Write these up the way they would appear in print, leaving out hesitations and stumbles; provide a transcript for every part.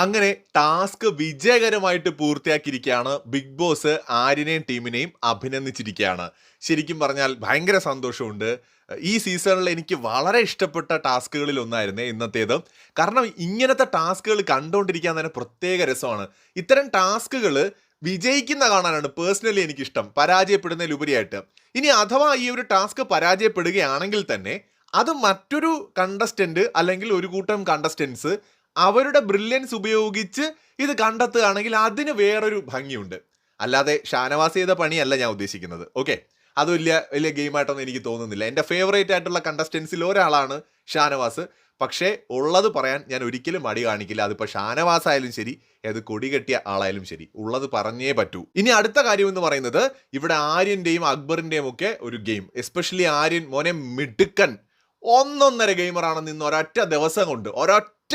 അങ്ങനെ ടാസ്ക് വിജയകരമായിട്ട് പൂർത്തിയാക്കിയിരിക്കുകയാണ്. ബിഗ് ബോസ് ആര്യനെയും ടീമിനെയും അഭിനന്ദിച്ചിരിക്കുകയാണ്. ശരിക്കും പറഞ്ഞാൽ ഭയങ്കര സന്തോഷമുണ്ട്. ഈ സീസണിൽ എനിക്ക് വളരെ ഇഷ്ടപ്പെട്ട ടാസ്കുകളിൽ ഒന്നായിരുന്നേ ഇന്നത്തേത്. കാരണം ഇങ്ങനത്തെ ടാസ്കുകൾ കണ്ടുകൊണ്ടിരിക്കാൻ തന്നെ പ്രത്യേക രസമാണ്. ഇത്തരം ടാസ്കുകൾ വിജയിക്കുന്ന കാണാനാണ് പേഴ്സണലി എനിക്കിഷ്ടം, പരാജയപ്പെടുന്നതിലുപരിയായിട്ട്. ഇനി അഥവാ ഈ ഒരു ടാസ്ക് പരാജയപ്പെടുകയാണെങ്കിൽ തന്നെ അത് മറ്റൊരു കണ്ടസ്റ്റന്റ് അല്ലെങ്കിൽ ഒരു കൂട്ടം കണ്ടസ്റ്റൻസ് അവരുടെ ബ്രില്യൻസ് ഉപയോഗിച്ച് ഇത് കണ്ടെത്തുകയാണെങ്കിൽ അതിന് വേറൊരു ഭംഗിയുണ്ട്. അല്ലാതെ ഷാനവാസ് ചെയ്ത പണിയല്ല ഞാൻ ഉദ്ദേശിക്കുന്നത്. ഓക്കെ, അത് വലിയ വലിയ ഗെയിമായിട്ടൊന്നും എനിക്ക് തോന്നുന്നില്ല. എൻ്റെ ഫേവറേറ്റ് ആയിട്ടുള്ള കണ്ടസ്റ്റൻസിൽ ഒരാളാണ് ഷാനവാസ്. പക്ഷേ ഉള്ളത് പറയാൻ ഞാൻ ഒരിക്കലും മടി കാണിക്കില്ല. അതിപ്പോൾ ഷാനവാസ് ആയാലും ശരി, ഏത് കൊടി കെട്ടിയ ആളായാലും ശരി, ഉള്ളത് പറഞ്ഞേ പറ്റൂ. ഇനി അടുത്ത കാര്യം എന്ന് പറയുന്നത്, ഇവിടെ ആര്യൻ്റെയും അക്ബറിൻ്റെയും ഒക്കെ ഒരു ഗെയിം, എസ്പെഷ്യലി ആര്യൻ മോനെ മിടുക്കൻ, ഒന്നൊന്നര ഗെയിമറാണെന്ന് ഇന്ന് ഒരൊറ്റ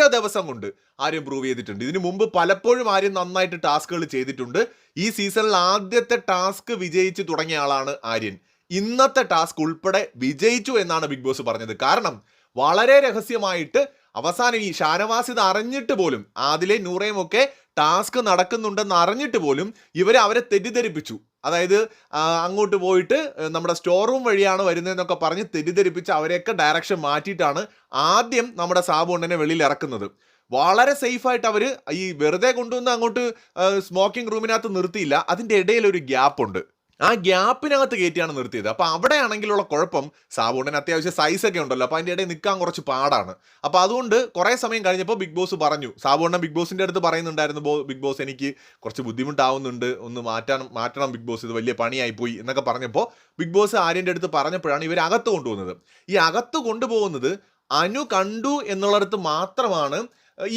ദിവസം കൊണ്ട് ആര്യൻ പ്രൂവ് ചെയ്തിട്ടുണ്ട്. ഇതിനു മുമ്പ് പലപ്പോഴും ആര്യൻ നന്നായിട്ട് ടാസ്കുകൾ ചെയ്തിട്ടുണ്ട്. ഈ സീസണിൽ ആദ്യത്തെ ടാസ്ക് വിജയിച്ച് തുടങ്ങിയ ആളാണ് ആര്യൻ. ഇന്നത്തെ ടാസ്ക് ഉൾപ്പെടെ വിജയിച്ചു എന്നാണ് ബിഗ് ബോസ് പറഞ്ഞത്. കാരണം വളരെ രഹസ്യമായിട്ട് അവസാനം ഈ ഷാനവാസ് ഇത് അറിഞ്ഞിട്ട് പോലും, ആദിലെ നൂറയും ഒക്കെ ടാസ്ക് നടക്കുന്നുണ്ടെന്ന് അറിഞ്ഞിട്ട് പോലും അവരെ തെറ്റിദ്ധരിപ്പിച്ചു. അതായത് അങ്ങോട്ട് പോയിട്ട് നമ്മുടെ സ്റ്റോർ റൂം വഴിയാണ് വരുന്നതെന്നൊക്കെ പറഞ്ഞ് തെറ്റിദ്ധരിപ്പിച്ച് അവരെയൊക്കെ ഡയറക്ഷൻ മാറ്റിയിട്ടാണ് ആദ്യം നമ്മുടെ സാബുണ്ണനെ വെളിയിൽ ഇറക്കുന്നത്. വളരെ സേഫായിട്ട് അവർ ഈ വെറുതെ കൊണ്ടുവന്ന് അങ്ങോട്ട് സ്മോക്കിംഗ് റൂമിനകത്ത് നിർത്തിയില്ല. അതിൻ്റെ ഇടയിൽ ഒരു ഗ്യാപ്പ് ഉണ്ട്. ആ ഗ്യാപ്പിനകത്ത് കയറ്റിയാണ് നിർത്തിയത്. അപ്പോൾ അവിടെയാണെങ്കിലുള്ള കുഴപ്പം, സാബുണ്ണന് അത്യാവശ്യം സൈസൊക്കെ ഉണ്ടല്ലോ, അപ്പോൾ അതിൻ്റെ ഇടയിൽ നിൽക്കാൻ കുറച്ച് പാടാണ്. അപ്പോൾ അതുകൊണ്ട് കുറേ സമയം കഴിഞ്ഞപ്പോൾ ബിഗ് ബോസ് പറഞ്ഞു, സാബുണ്ണൻ ബിഗ് ബോസിൻ്റെ അടുത്ത് പറയുന്നുണ്ടായിരുന്നു, ബിഗ് ബോസ് എനിക്ക് കുറച്ച് ബുദ്ധിമുട്ടാവുന്നുണ്ട്, ഒന്ന് മാറ്റണം ബിഗ് ബോസ്, ഇത് വലിയ പണിയായിപ്പോയി എന്നൊക്കെ പറഞ്ഞപ്പോൾ ബിഗ് ബോസ് ആര്യൻ്റെ അടുത്ത് പറഞ്ഞപ്പോഴാണ് ഇവർ അകത്ത് കൊണ്ടുപോകുന്നത്. ഈ അകത്ത് കൊണ്ടുപോകുന്നത് അനു കണ്ടു എന്നുള്ളിടത്ത് മാത്രമാണ്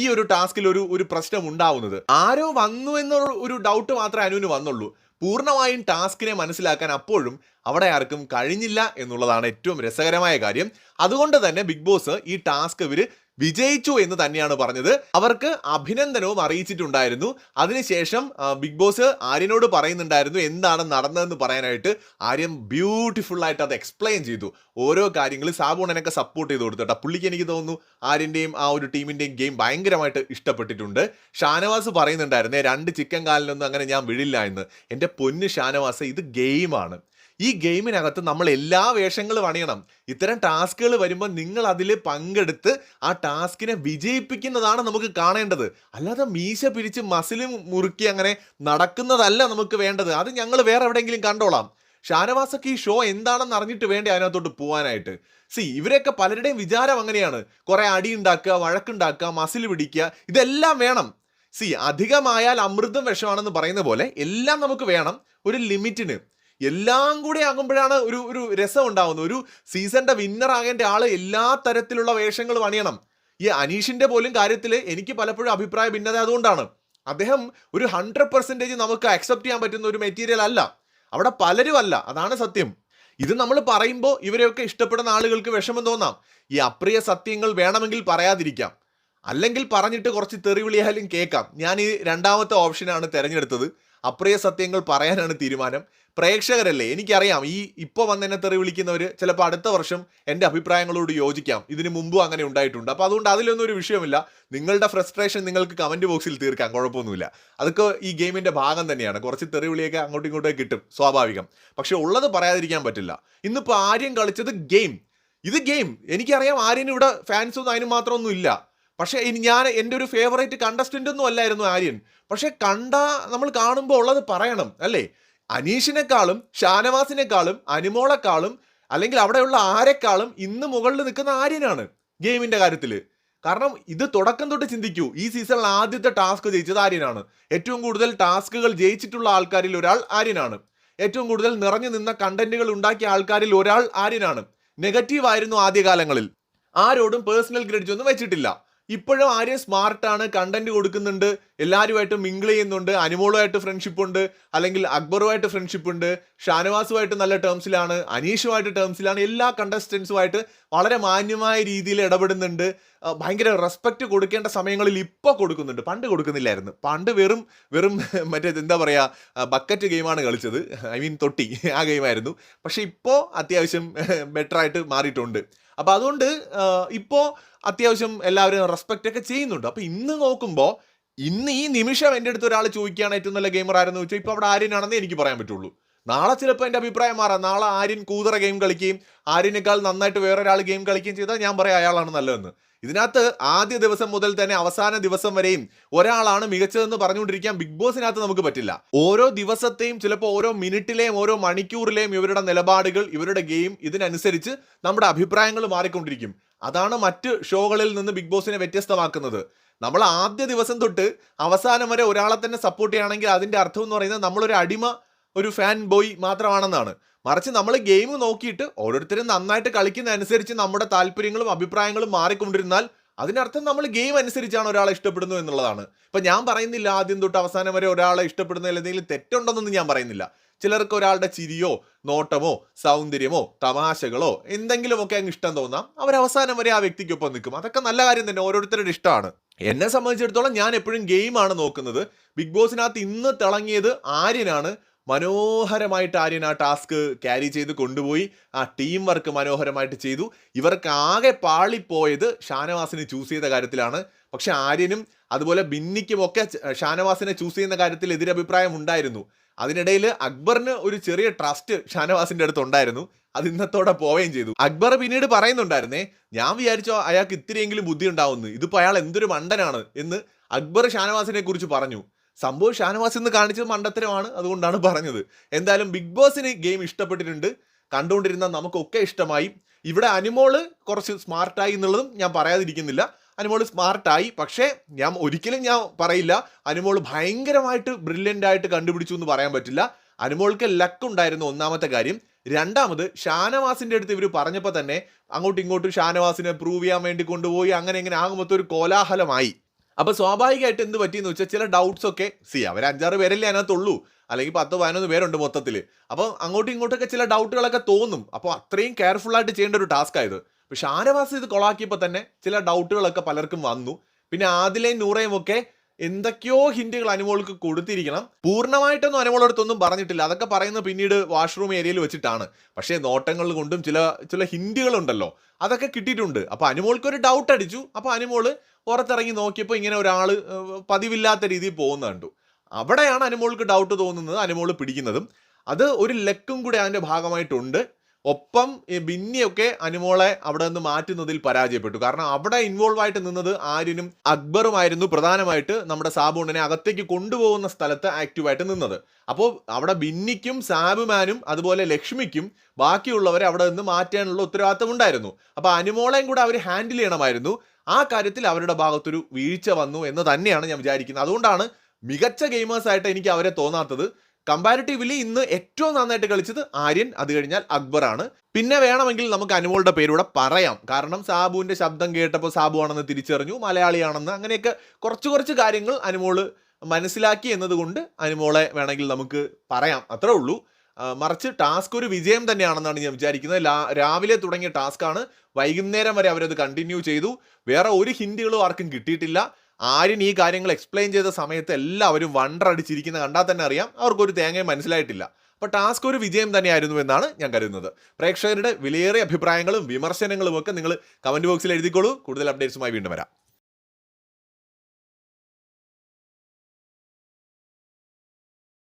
ഈ ഒരു ടാസ്കിൽ ഒരു പ്രശ്നം ഉണ്ടാവുന്നത്. ആരോ വന്നു എന്നുള്ള ഒരു ഡൗട്ട് മാത്രമേ അനുവിന് വന്നുള്ളൂ. പൂർണ്ണമായും ടാസ്കിനെ മനസ്സിലാക്കാൻ അപ്പോഴും അവിടെ ആർക്കും കഴിഞ്ഞില്ല എന്നുള്ളതാണ് ഏറ്റവും രസകരമായ കാര്യം. അതുകൊണ്ട് തന്നെ ബിഗ് ബോസ് ഈ ടാസ്ക് ഇവർ വിജയിച്ചു എന്ന് തന്നെയാണ് പറഞ്ഞത്. അവർക്ക് അഭിനന്ദനവും അറിയിച്ചിട്ടുണ്ടായിരുന്നു. അതിനുശേഷം ബിഗ് ബോസ് ആര്യനോട് പറയുന്നുണ്ടായിരുന്നു എന്താണ് നടന്നതെന്ന് പറയാനായിട്ട്. ആര്യൻ ബ്യൂട്ടിഫുൾ ആയിട്ട് അത് എക്സ്പ്ലെയിൻ ചെയ്തു. ഓരോ കാര്യങ്ങൾ സാബുണ്ണനൊക്കെ സപ്പോർട്ട് ചെയ്ത് കൊടുത്തു കേട്ടോ. പുള്ളിക്ക് എനിക്ക് തോന്നുന്നു ആര്യൻ്റെയും ആ ഒരു ടീമിൻ്റെയും ഗെയിം ഭയങ്കരമായിട്ട് ഇഷ്ടപ്പെട്ടിട്ടുണ്ട്. ഷാനവാസ് പറയുന്നുണ്ടായിരുന്നേ 2 ചിക്കൻ കാലിനൊന്നും അങ്ങനെ ഞാൻ വിടില്ല എന്ന്. എൻ്റെ പൊന്ന് ഷാനവാസ്, ഇത് ഗെയിമാണ്. ഈ ഗെയിമിനകത്ത് നമ്മൾ എല്ലാ വേഷങ്ങളും അണിയണം. ഇത്തരം ടാസ്കുകൾ വരുമ്പോൾ നിങ്ങൾ അതിൽ പങ്കെടുത്ത് ആ ടാസ്കിനെ വിജയിപ്പിക്കുന്നതാണ് നമുക്ക് കാണേണ്ടത്. അല്ലാതെ മീശ പിരിച്ച് മസിലും മുറുക്കി അങ്ങനെ നടക്കുന്നതല്ല നമുക്ക് വേണ്ടത്. അത് ഞങ്ങൾ വേറെ എവിടെയെങ്കിലും കണ്ടോളാം. ഷാനവാസൊക്കെ ഈ ഷോ എന്താണെന്ന് അറിഞ്ഞിട്ട് വേണ്ടേ അതിനകത്തോട്ട് പോകാനായിട്ട്. ഇവരെയൊക്കെ പലരുടെയും വിചാരം അങ്ങനെയാണ്, കുറെ അടി ഉണ്ടാക്കുക, വഴക്കുണ്ടാക്കുക, മസിൽ പിടിക്കുക, ഇതെല്ലാം വേണം. അധികമായാൽ അമൃതം വിഷമാണെന്ന് പറയുന്ന പോലെ എല്ലാം നമുക്ക് വേണം ഒരു ലിമിറ്റിന്. എല്ലാം കൂടെ ആകുമ്പോഴാണ് ഒരു രസം ഉണ്ടാവുന്നത്. ഒരു സീസണിന്റെ വിന്നർ ആകേണ്ട ആള് എല്ലാ തരത്തിലുള്ള വേഷങ്ങളും അണിയണം. ഈ അനീഷിന്റെ പോലും കാര്യത്തിൽ എനിക്ക് പലപ്പോഴും അഭിപ്രായ ഭിന്നത അതുകൊണ്ടാണ്. അദ്ദേഹം ഒരു 100% നമുക്ക് അക്സെപ്റ്റ് ചെയ്യാൻ പറ്റുന്ന ഒരു മെറ്റീരിയൽ അല്ല. അവിടെ പലരും അല്ല, അതാണ് സത്യം. ഇത് നമ്മൾ പറയുമ്പോൾ ഇവരെയൊക്കെ ഇഷ്ടപ്പെടുന്ന ആളുകൾക്ക് വിഷമം തോന്നാം. ഈ അപ്രിയ സത്യങ്ങൾ വേണമെങ്കിൽ പറയാതിരിക്കാം, അല്ലെങ്കിൽ പറഞ്ഞിട്ട് കുറച്ച് തെറിവിളിയായാലും കേൾക്കാം. ഞാൻ ഈ രണ്ടാമത്തെ ഓപ്ഷനാണ് തിരഞ്ഞെടുത്തത്. അപ്രിയ സത്യങ്ങൾ പറയാനാണ് തീരുമാനം. പ്രേക്ഷകരല്ലേ, എനിക്കറിയാം ഈ ഇപ്പോൾ വന്നെന്നെ തെറി വിളിക്കുന്നവർ ചിലപ്പോൾ അടുത്ത വർഷം എൻ്റെ അഭിപ്രായങ്ങളോട് യോജിക്കാം. ഇതിനു മുമ്പും അങ്ങനെ ഉണ്ടായിട്ടുണ്ട്. അപ്പോൾ അതുകൊണ്ട് അതിലൊന്നും ഒരു വിഷയമില്ല. നിങ്ങളുടെ ഫ്രസ്ട്രേഷൻ നിങ്ങൾക്ക് കമൻറ്റ് ബോക്സിൽ തീർക്കാം, കുഴപ്പമൊന്നുമില്ല. അതൊക്കെ ഈ ഗെയിമിൻ്റെ ഭാഗം തന്നെയാണ്. കുറച്ച് തെറി വിളിയൊക്കെ അങ്ങോട്ടും ഇങ്ങോട്ടൊക്കെ കിട്ടും, സ്വാഭാവികം. പക്ഷെ ഉള്ളത് പറയാതിരിക്കാൻ പറ്റില്ല. ഇന്നിപ്പോൾ ആര്യൻ കളിച്ചത് ഗെയിം. ഇത് ഗെയിം. എനിക്കറിയാം ആര്യൻ ഇവിടെ ഫാൻസൊന്നും അതിന് മാത്രമൊന്നും ഇല്ല. പക്ഷേ ഞാൻ എൻ്റെ ഒരു ഫേവറേറ്റ് കണ്ടസ്റ്റൻ്റ് ഒന്നും അല്ലായിരുന്നു ആര്യൻ. പക്ഷെ നമ്മൾ കാണുമ്പോൾ ഉള്ളത് പറയണം അല്ലേ. അനീഷിനെക്കാളും ഷാനവാസിനെക്കാളും അനുമോളെക്കാളും അല്ലെങ്കിൽ അവിടെയുള്ള ആരെക്കാളും ഇന്ന് മുകളിൽ നിൽക്കുന്ന ആര്യനാണ് ഗെയിമിന്റെ കാര്യത്തിൽ. കാരണം ഇത് തുടക്കം തൊട്ട് ചിന്തിക്കൂ, ഈ സീസണിൽ ആദ്യത്തെ ടാസ്ക് ജയിച്ചത് ആര്യനാണ്. ഏറ്റവും കൂടുതൽ ടാസ്കുകൾ ജയിച്ചിട്ടുള്ള ആൾക്കാരിൽ ഒരാൾ ആര്യനാണ്. ഏറ്റവും കൂടുതൽ നിറഞ്ഞു നിന്ന കണ്ടന്റുകൾ ഉണ്ടാക്കിയ ആൾക്കാരിൽ ഒരാൾ ആര്യനാണ്. നെഗറ്റീവ് ആയിരുന്നു ആദ്യകാലങ്ങളിൽ. ആരോടും പേഴ്സണൽ ഗ്രഡ്ജ് ഒന്നും വെച്ചിട്ടില്ല. ഇപ്പോഴും ആര്യൻ സ്മാർട്ടാണ്, കണ്ടന്റ് കൊടുക്കുന്നുണ്ട്, എല്ലാവരുമായിട്ട് മിങ്കിൾ ചെയ്യുന്നുണ്ട്. അനുമോളുമായിട്ട് ഫ്രണ്ട്ഷിപ്പ് ഉണ്ട്, അല്ലെങ്കിൽ അക്ബറുമായിട്ട് ഫ്രണ്ട്ഷിപ്പ് ഉണ്ട്, ഷാനവാസുമായിട്ട് നല്ല ടേംസിലാണ്, അനീഷുമായിട്ട് ടേംസിലാണ്, എല്ലാ കണ്ടസ്റ്റൻസുമായിട്ട് വളരെ മാന്യമായ രീതിയിൽ ഇടപെടുന്നുണ്ട്. ഭയങ്കര റെസ്പെക്റ്റ് കൊടുക്കേണ്ട സമയങ്ങളിൽ ഇപ്പോൾ കൊടുക്കുന്നുണ്ട്. പണ്ട് കൊടുക്കുന്നില്ലായിരുന്നു. പണ്ട് വെറും മറ്റേ എന്താ പറയുക, ബക്കറ്റ് ഗെയിമാണ് കളിച്ചത്. തൊട്ടി, ആ ഗെയിമായിരുന്നു. പക്ഷെ ഇപ്പോൾ അത്യാവശ്യം ബെറ്ററായിട്ട് മാറിയിട്ടുണ്ട്. അപ്പോൾ അതുകൊണ്ട് ഇപ്പോൾ അത്യാവശ്യം എല്ലാവരും റെസ്പെക്റ്റ് ഒക്കെ ചെയ്യുന്നുണ്ട്. അപ്പോൾ ഇന്ന് നോക്കുമ്പോൾ ഇന്ന് ഈ നിമിഷം എൻ്റെ അടുത്ത് ഒരാൾ ചോദിക്കുകയാണ് ഏറ്റവും നല്ല ഗെയിമർ ആരെന്ന് ചോദിച്ചാൽ ഇപ്പോൾ അവിടെ ആര്യനാണെന്നേ എനിക്ക് പറയാൻ പറ്റുള്ളൂ. നാളെ ചിലപ്പോൾ എൻ്റെ അഭിപ്രായം മാറാം. നാളെ ആര്യൻ കൂതറ ഗെയിം കളിക്കുകയും ആര്യനേക്കാൾ നന്നായിട്ട് വേറൊരാൾ ഗെയിം കളിക്കുകയും ചെയ്താൽ ഞാൻ പറയാം അയാളാണ് നല്ലതെന്ന്. ഇതിനകത്ത് ആദ്യ ദിവസം മുതൽ തന്നെ അവസാന ദിവസം വരെയും ഒരാളാണ് മികച്ചതെന്ന് പറഞ്ഞുകൊണ്ടിരിക്കാൻ ബിഗ് ബോസിനകത്ത് നമുക്ക് പറ്റില്ല. ഓരോ ദിവസത്തെയും ചിലപ്പോൾ ഓരോ മിനിറ്റിലെയും ഓരോ മണിക്കൂറിലെയും ഇവരുടെ നിലപാടുകൾ, ഇവരുടെ ഗെയിം, ഇതിനനുസരിച്ച് നമ്മുടെ അഭിപ്രായങ്ങൾ മാറിക്കൊണ്ടിരിക്കും. അതാണ് മറ്റ് ഷോകളിൽ നിന്ന് ബിഗ് ബോസിനെ വ്യത്യസ്തമാക്കുന്നത്. നമ്മൾ ആദ്യ ദിവസം തൊട്ട് അവസാനം വരെ ഒരാളെ തന്നെ സപ്പോർട്ട് ചെയ്യുകയാണെങ്കിൽ അതിൻ്റെ അർത്ഥം എന്ന് പറയുന്നത് നമ്മളൊരു അടിമ, ഒരു ഫാൻ ബോയ് മാത്രമാണെന്നാണ്. മറിച്ച് നമ്മൾ ഗെയിം നോക്കിയിട്ട് ഓരോരുത്തരും നന്നായിട്ട് കളിക്കുന്ന അനുസരിച്ച് നമ്മുടെ താല്പര്യങ്ങളും അഭിപ്രായങ്ങളും മാറിക്കൊണ്ടിരുന്നാൽ അതിനർത്ഥം നമ്മൾ ഗെയിം അനുസരിച്ചാണ് ഒരാളെ ഇഷ്ടപ്പെടുന്നത് എന്നുള്ളതാണ്. ഇപ്പം ഞാൻ പറയുന്നില്ല ആദ്യം തൊട്ട് അവസാനം വരെ ഒരാളെ ഇഷ്ടപ്പെടുന്നതിൽ എന്തെങ്കിലും തെറ്റുണ്ടെന്നൊന്നും ഞാൻ പറയുന്നില്ല. ചിലർക്ക് ഒരാളുടെ ചിരിയോ നോട്ടമോ സൗന്ദര്യമോ തമാശകളോ എന്തെങ്കിലുമൊക്കെ അങ്ങ് ഇഷ്ടം തോന്നാം, അവർ അവസാനം വരെ ആ വ്യക്തിക്കൊപ്പം നിൽക്കും. അതൊക്കെ നല്ല കാര്യം തന്നെ, ഓരോരുത്തരുടെ ഇഷ്ടമാണ്. എന്നെ സംബന്ധിച്ചിടത്തോളം ഞാൻ എപ്പോഴും ഗെയിമാണ് നോക്കുന്നത്. ബിഗ് ബോസിനകത്ത് ഇന്ന് തിളങ്ങിയത് ആര്യനാണ്. മനോഹരമായിട്ട് ആര്യൻ ആ ടാസ്ക് ക്യാരി ചെയ്ത് കൊണ്ടുപോയി. ആ ടീം വർക്ക് മനോഹരമായിട്ട് ചെയ്തു. ഇവർക്ക് ആകെ പാളിപ്പോയത് ഷാനവാസിനെ ചൂസ് ചെയ്ത കാര്യത്തിലാണ്. പക്ഷെ ആര്യനും അതുപോലെ ബിന്നിക്കും ഒക്കെ ഷാനവാസിനെ ചൂസ് ചെയ്യുന്ന കാര്യത്തിൽ എതിരഭിപ്രായം ഉണ്ടായിരുന്നു. അതിനിടയിൽ അക്ബറിന് ഒരു ചെറിയ ട്രസ്റ്റ് ഷാനവാസിന്റെ അടുത്ത് ഉണ്ടായിരുന്നു. അത് ഇന്നത്തോടെ പോവുകയും ചെയ്തു. അക്ബർ പിന്നീട് പറയുന്നുണ്ടായിരുന്നേ, ഞാൻ വിചാരിച്ചോ അയാൾക്ക് ഇത്തിരിയെങ്കിലും ബുദ്ധി ഉണ്ടാവുന്നു, ഇതിപ്പോൾ അയാൾ എന്തൊരു മണ്ടനാണ് എന്ന് അക്ബർ ഷാനവാസിനെ കുറിച്ച് പറഞ്ഞു. സംഭവം ഷാനവാസ് ഇന്ന് കാണിച്ചത് മണ്ടത്തരമാണ്, അതുകൊണ്ടാണ് പറഞ്ഞത്. എന്തായാലും ബിഗ് ബോസിന് ഗെയിം ഇഷ്ടപ്പെട്ടിട്ടുണ്ട്, കണ്ടുകൊണ്ടിരുന്ന നമുക്കൊക്കെ ഇഷ്ടമായി. ഇവിടെ അനുമോള് കുറച്ച് സ്മാർട്ടായി എന്നുള്ളതും ഞാൻ പറയാതിരിക്കുന്നില്ല. അനുമോള് സ്മാർട്ടായി, പക്ഷേ ഞാൻ ഒരിക്കലും പറയില്ല അനുമോള് ഭയങ്കരമായിട്ട് ബ്രില്യൻ്റ് ആയിട്ട് കണ്ടുപിടിച്ചു എന്ന് പറയാൻ പറ്റില്ല. അനുമോൾക്ക് ലക്ക് ഉണ്ടായിരുന്നു, ഒന്നാമത്തെ കാര്യം. രണ്ടാമത് ഷാനവാസിന്റെ അടുത്ത് ഇവർ പറഞ്ഞപ്പോൾ തന്നെ അങ്ങോട്ടും ഇങ്ങോട്ടും ഷാനവാസിനെ പ്രൂവ് ചെയ്യാൻ വേണ്ടി കൊണ്ടുപോയി, അങ്ങനെ ഇങ്ങനെ ആകുമ്പോൾ ഒരു കോലാഹലമായി. അപ്പോൾ സ്വാഭാവികമായിട്ട് എന്ത് പറ്റിയെന്ന് വെച്ചാൽ ചില ഡൗട്ട്സ് ഒക്കെ അവർ 5-6 പേരല്ലേ അതിനകത്തുള്ളൂ, അല്ലെങ്കിൽ 10-11 പേരുണ്ട് മൊത്തത്തിൽ. അപ്പോൾ അങ്ങോട്ടും ഇങ്ങോട്ടൊക്കെ ചില ഡൗട്ടുകളൊക്കെ തോന്നും. അപ്പോൾ അത്രയും കെയർഫുള്ളായിട്ട് ചെയ്യേണ്ട ഒരു ടാസ്ക് ആയത്. അപ്പോൾ ഷാനവാസ് ഇത് കൊളാക്കിയപ്പോൾ തന്നെ ചില ഡൗട്ടുകളൊക്കെ പലർക്കും വന്നു. പിന്നെ ആദിലയും നൂറയും ഒക്കെ എന്തൊക്കെയോ ഹിന്റുകൾ അനുമോൾക്ക് കൊടുത്തിരിക്കണം. പൂർണ്ണമായിട്ടൊന്നും അനുമോളടുത്തൊന്നും പറഞ്ഞിട്ടില്ല, അതൊക്കെ പറയുന്നത് പിന്നീട് വാഷ്റൂം ഏരിയയിൽ വെച്ചിട്ടാണ്. പക്ഷേ നോട്ടങ്ങൾ കൊണ്ടും ചില ഹിന്റുകളുണ്ടല്ലോ, അതൊക്കെ കിട്ടിയിട്ടുണ്ട്. അപ്പോൾ അനുമോൾക്കൊരു ഡൗട്ട് അടിച്ചു. അപ്പോൾ അനുമോള് പുറത്തിറങ്ങി നോക്കിയപ്പോൾ ഇങ്ങനെ ഒരാൾ പതിവില്ലാത്ത രീതിയിൽ പോകുന്ന കണ്ടു. അവിടെയാണ് അനുമോൾക്ക് ഡൗട്ട് തോന്നുന്നത്, അനുമോള് പിടിക്കുന്നതും. അത് ഒരു ലക്കും കൂടെ അതിൻ്റെ ഭാഗമായിട്ടുണ്ട്. ഒപ്പം ബിന്നിയൊക്കെ അനുമോളെ അവിടെ നിന്ന് മാറ്റുന്നതിൽ പരാജയപ്പെട്ടു. കാരണം അവിടെ ഇൻവോൾവ് ആയിട്ട് നിന്നത് ആര്യനും അക്ബറുമായിരുന്നു, പ്രധാനമായിട്ട് നമ്മുടെ സാബുണ്ണനെ അകത്തേക്ക് കൊണ്ടുപോകുന്ന സ്ഥലത്ത് ആക്റ്റീവായിട്ട് നിന്നത്. അപ്പോൾ അവിടെ ബിന്നിക്കും സാബുമാനും അതുപോലെ ലക്ഷ്മിക്കും ബാക്കിയുള്ളവരെ അവിടെ നിന്ന് മാറ്റാനുള്ള ഉത്തരവാദിത്തം ഉണ്ടായിരുന്നു. അപ്പോൾ അനുമോളെയും കൂടെ അവർ ഹാൻഡിൽ ചെയ്യണമായിരുന്നു. ആ കാര്യത്തിൽ അവരുടെ ഭാഗത്തൊരു വീഴ്ച വന്നു എന്ന് തന്നെയാണ് ഞാൻ വിചാരിക്കുന്നത്. അതുകൊണ്ടാണ് മികച്ച ഗെയിമേഴ്സായിട്ട് എനിക്ക് അവരെ തോന്നാത്തത്. കമ്പാരിറ്റീവ്ലി ഇന്ന് ഏറ്റവും നന്നായിട്ട് കളിച്ചത് ആര്യൻ, അത് കഴിഞ്ഞാൽ അക്ബറാണ്. പിന്നെ വേണമെങ്കിൽ നമുക്ക് അനുമോളുടെ പേരൂടെ പറയാം. കാരണം സാബുവിൻ്റെ ശബ്ദം കേട്ടപ്പോൾ സാബു ആണെന്ന് തിരിച്ചറിഞ്ഞു, മലയാളിയാണെന്ന്, അങ്ങനെയൊക്കെ കുറച്ച് കാര്യങ്ങൾ അനുമോള് മനസ്സിലാക്കി എന്നതുകൊണ്ട് അനുമോളെ വേണമെങ്കിൽ നമുക്ക് പറയാം, അത്രേ ഉള്ളൂ. മറിച്ച് ടാസ്ക് ഒരു വിജയം തന്നെയാണെന്നാണ് ഞാൻ വിചാരിക്കുന്നത്. രാവിലെ തുടങ്ങിയ ടാസ്ക്കാണ്, വൈകുന്നേരം വരെ അവരത് കണ്ടിന്യൂ ചെയ്തു. വേറെ ഒരു ഹിന്റുകളും ആർക്കും കിട്ടിയിട്ടില്ല. ആര്യൻ ഈ കാര്യങ്ങൾ എക്സ്പ്ലെയിൻ ചെയ്ത സമയത്ത് എല്ലാവരും വണ്ടർ അടിച്ചിരിക്കുന്ന കണ്ടാൽ തന്നെ അറിയാം അവർക്കൊരു തേങ്ങയും മനസ്സിലായിട്ടില്ല. അപ്പോൾ ടാസ്ക് ഒരു വിജയം തന്നെയായിരുന്നു എന്നാണ് ഞാൻ കരുതുന്നത്. പ്രേക്ഷകരുടെ വിലയേറിയ അഭിപ്രായങ്ങളും വിമർശനങ്ങളും ഒക്കെ നിങ്ങൾ കമൻറ്റ് ബോക്സിൽ എഴുതിക്കോളൂ. കൂടുതൽ അപ്ഡേറ്റ്സുമായി വീണ്ടും വരാം.